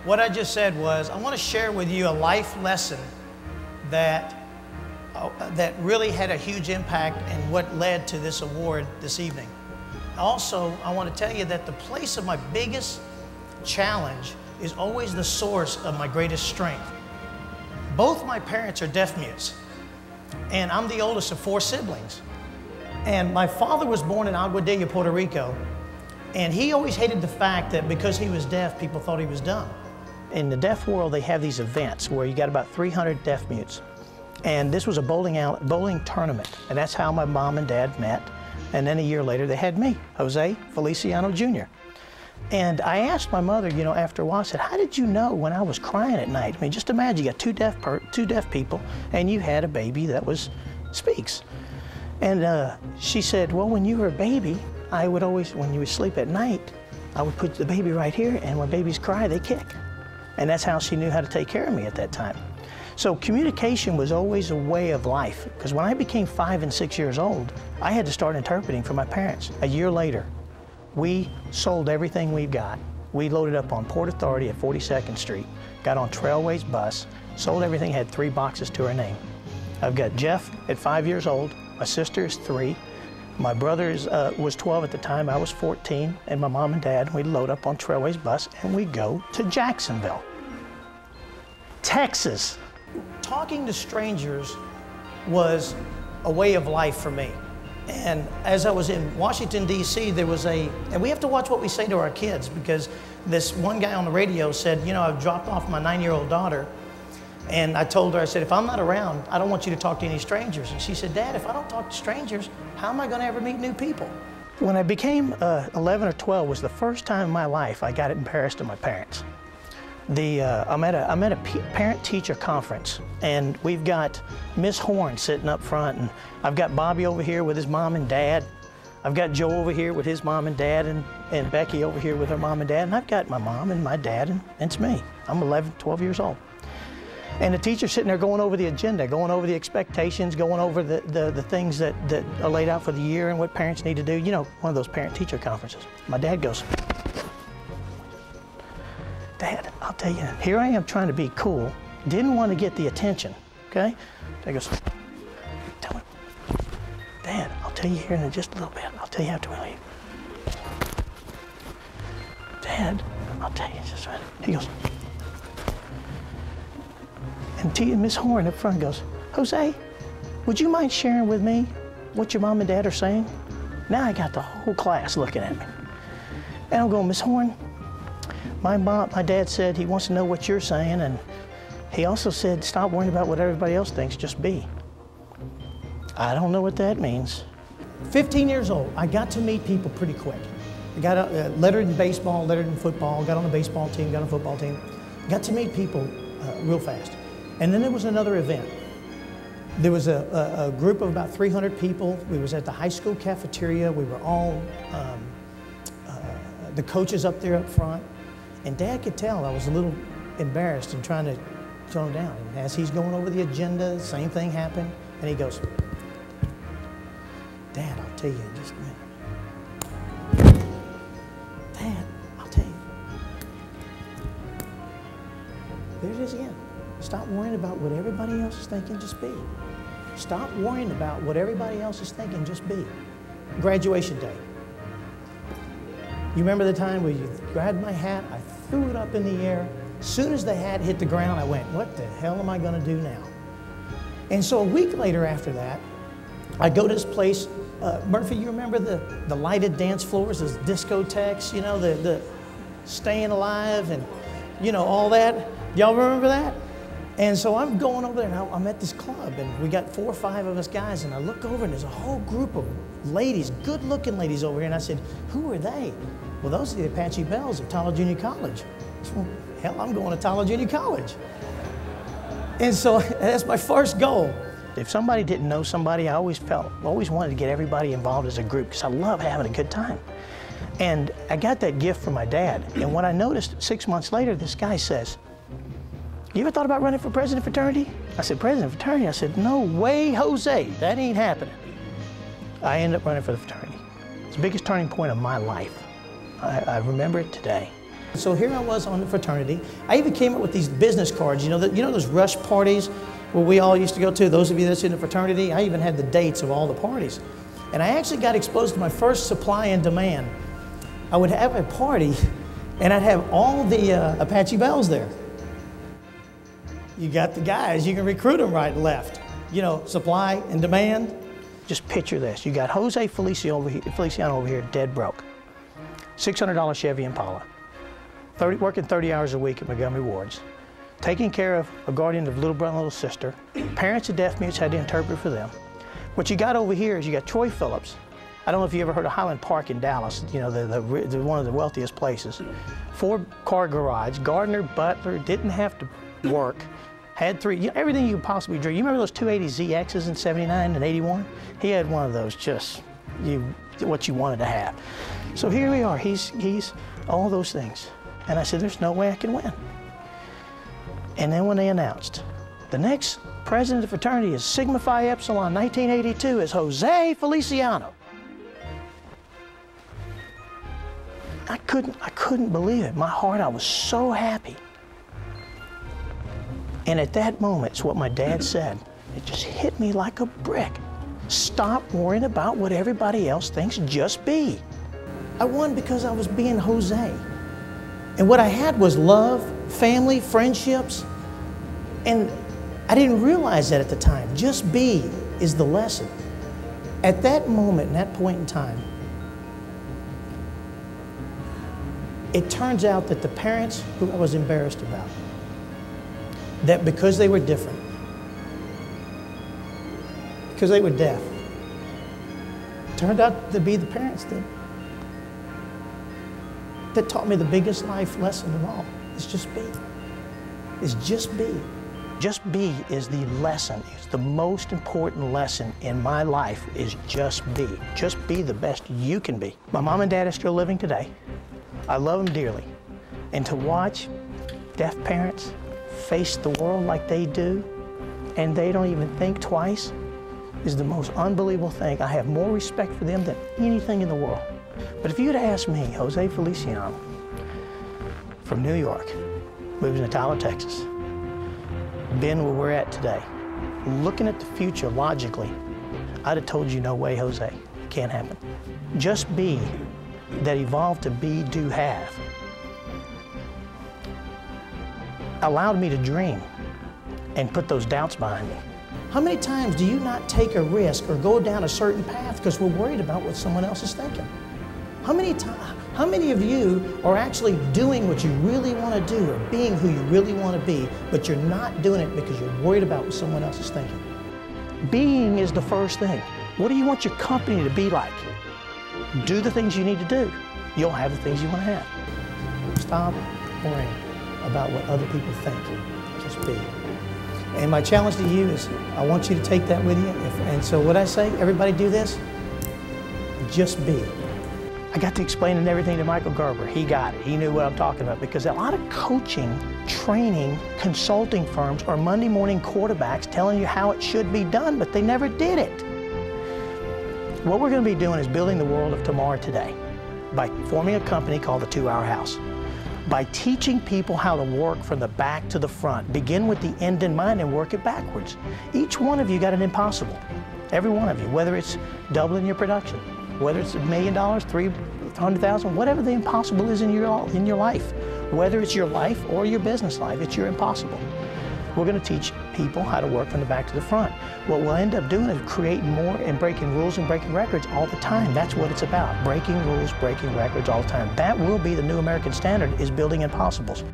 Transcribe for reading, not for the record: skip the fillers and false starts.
What I just said was, I want to share with you a life lesson that really had a huge impact and what led to this award this evening. Also, I want to tell you that the place of my biggest challenge is always the source of my greatest strength. Both my parents are deaf mutes, and I'm the oldest of 4 siblings. And my father was born in Aguadilla, Puerto Rico, and he always hated the fact that because he was deaf, people thought he was dumb. In the deaf world, they have these events where you got about 300 deaf mutes. And this was a bowling tournament, and that's how my mom and dad met. And then a year later, they had me, Jose Feliciano Jr. And I asked my mother, you know, after a while, I said, how did you know when I was crying at night? I mean, just imagine you got two deaf people, and you had a baby that speaks. And she said, well, when you were a baby, I would always, when you would sleep at night, I would put the baby right here, and when babies cry, they kick. And that's how she knew how to take care of me at that time. So communication was always a way of life, because when I became 5 and 6 years old, I had to start interpreting for my parents. A year later, we sold everything we've got. We loaded up on Port Authority at 42nd Street, got on Trailways bus, sold everything, had 3 boxes to our name. I've got Jeff at 5 years old, my sister is 3, my brother was 12 at the time, I was 14, and my mom and dad, we load up on Trailways bus and we go to Jacksonville, Texas. Talking to strangers was a way of life for me. And as I was in Washington, D.C., there was and we have to watch what we say to our kids, because this one guy on the radio said, you know, I've dropped off my 9-year-old daughter, and I told her, I said, if I'm not around, I don't want you to talk to any strangers. And she said, Dad, if I don't talk to strangers, how am I going to ever meet new people? When I became 11 or 12 was the first time in my life I got embarrassed to my parents. I'm at a parent-teacher conference, and we've got Miss Horn sitting up front, and I've got Bobby over here with his mom and dad. I've got Joe over here with his mom and dad, and Becky over here with her mom and dad, and I've got my mom and my dad, and it's me. I'm 11, 12 years old. And the teacher's sitting there going over the agenda, going over the expectations, going over the things that are laid out for the year and what parents need to do. You know, one of those parent-teacher conferences. My dad goes, Dad, I'll tell you, here I am trying to be cool, didn't want to get the attention, okay? Dad goes, tell me, Dad, I'll tell you here in just a little bit. I'll tell you after we leave. Dad, I'll tell you just right. He goes, and Miss Horn up front goes, Jose, would you mind sharing with me what your mom and dad are saying? Now I got the whole class looking at me. And I'm going, Miss Horn, my dad said he wants to know what you're saying, and he also said, stop worrying about what everybody else thinks, just be. I don't know what that means. 15 years old, I got to meet people pretty quick. I got lettered in baseball, lettered in football, got on a baseball team, got on a football team. Got to meet people real fast. And then there was another event. There was a group of about 300 people. We was at the high school cafeteria. We were all, the coaches up there up front. And Dad could tell I was a little embarrassed and trying to tone down. And as he's going over the agenda, same thing happened. And he goes, Dad, I'll tell you in just a minute. Dad, I'll tell you. There it is again. Stop worrying about what everybody else is thinking, just be. Stop worrying about what everybody else is thinking, just be. Graduation day. You remember the time where you grabbed my hat, I threw it up in the air. As soon as the hat hit the ground, I went, what the hell am I going to do now? And so a week later after that, I go to this place. Murphy, you remember the lighted dance floors, those discotheques, you know, the Staying Alive and, you know, all that? Y'all remember that? And so I'm going over there, and I'm at this club, and we got 4 or 5 of us guys, and I look over, and there's a whole group of ladies, good-looking ladies over here, and I said, who are they? Well, those are the Apache Bells of Tyler Junior College. Well, hell, I'm going to Tyler Junior College. And so that's my first goal. If somebody didn't know somebody, I always wanted to get everybody involved as a group, because I love having a good time. And I got that gift from my dad, and what I noticed 6 months later, this guy says, you ever thought about running for president of fraternity? I said, president of fraternity? I said, no way, Jose, that ain't happening. I ended up running for the fraternity. It's the biggest turning point of my life. I remember it today. So here I was on the fraternity. I even came up with these business cards, you know those rush parties where we all used to go to, those of you that's in the fraternity? I even had the dates of all the parties. And I actually got exposed to my first supply and demand. I would have a party and I'd have all the Apache Bells there. You got the guys, you can recruit them right and left. You know, supply and demand. Just picture this. You got Jose Feliciano over here, dead broke. $600 Chevy Impala. Working 30 hours a week at Montgomery Ward's. Taking care of a guardian of little brother and little sister. Parents of deaf mutes, had to interpret for them. What you got over here is you got Troy Phillips. I don't know if you ever heard of Highland Park in Dallas, you know, one of the wealthiest places. 4-car garage, gardener, butler, didn't have to work. Had 3, you know, everything you could possibly dream. You remember those 280ZXs in '79 and '81? He had one of those, just what you wanted to have. So here we are, he's all those things. And I said, there's no way I can win. And then when they announced, the next president of the fraternity is Sigma Phi Epsilon 1982 is Jose Feliciano. I couldn't believe it. My heart, I was so happy. And at that moment, it's what my dad said. It just hit me like a brick. Stop worrying about what everybody else thinks, just be. I won because I was being Jose. And what I had was love, family, friendships. And I didn't realize that at the time. Just be is the lesson. At that moment, in that point in time, it turns out that the parents who I was embarrassed about, that because they were different, because they were deaf, turned out to be the parents that taught me the biggest life lesson of all. It's just be. It's just be. Just be is the lesson. It's the most important lesson in my life is just be. Just be the best you can be. My mom and dad are still living today. I love them dearly. And to watch deaf parents face the world like they do, and they don't even think twice, is the most unbelievable thing. I have more respect for them than anything in the world. But if you'd asked me, Jose Feliciano, from New York, moving to Tyler, Texas, been where we're at today, looking at the future logically, I'd have told you, no way, Jose, it can't happen. Just be, that evolved to be, do, have, allowed me to dream and put those doubts behind me. How many times do you not take a risk or go down a certain path because we're worried about what someone else is thinking? How many of you are actually doing what you really want to do or being who you really want to be, but you're not doing it because you're worried about what someone else is thinking? Being is the first thing. What do you want your company to be like? Do the things you need to do. You'll have the things you want to have. Stop worrying about what other people think. Just be. And my challenge to you is I want you to take that with you. And so what I say, everybody do this, just be. I got to explain everything to Michael Gerber. He got it. He knew what I'm talking about, because a lot of coaching, training, consulting firms are Monday morning quarterbacks telling you how it should be done, but they never did it. What we're going to be doing is building the world of tomorrow today by forming a company called the 2 Hour House. By teaching people how to work from the back to the front. Begin with the end in mind and work it backwards. Each one of you got an impossible. Every one of you, whether it's doubling your production, whether it's $1 million, $300,000, whatever the impossible is in your life. Whether it's your life or your business life, it's your impossible. We're going to teach people how to work from the back to the front. What we'll end up doing is creating more and breaking rules and breaking records all the time. That's what it's about. Breaking rules, breaking records all the time. That will be the new American standard, is building impossibles.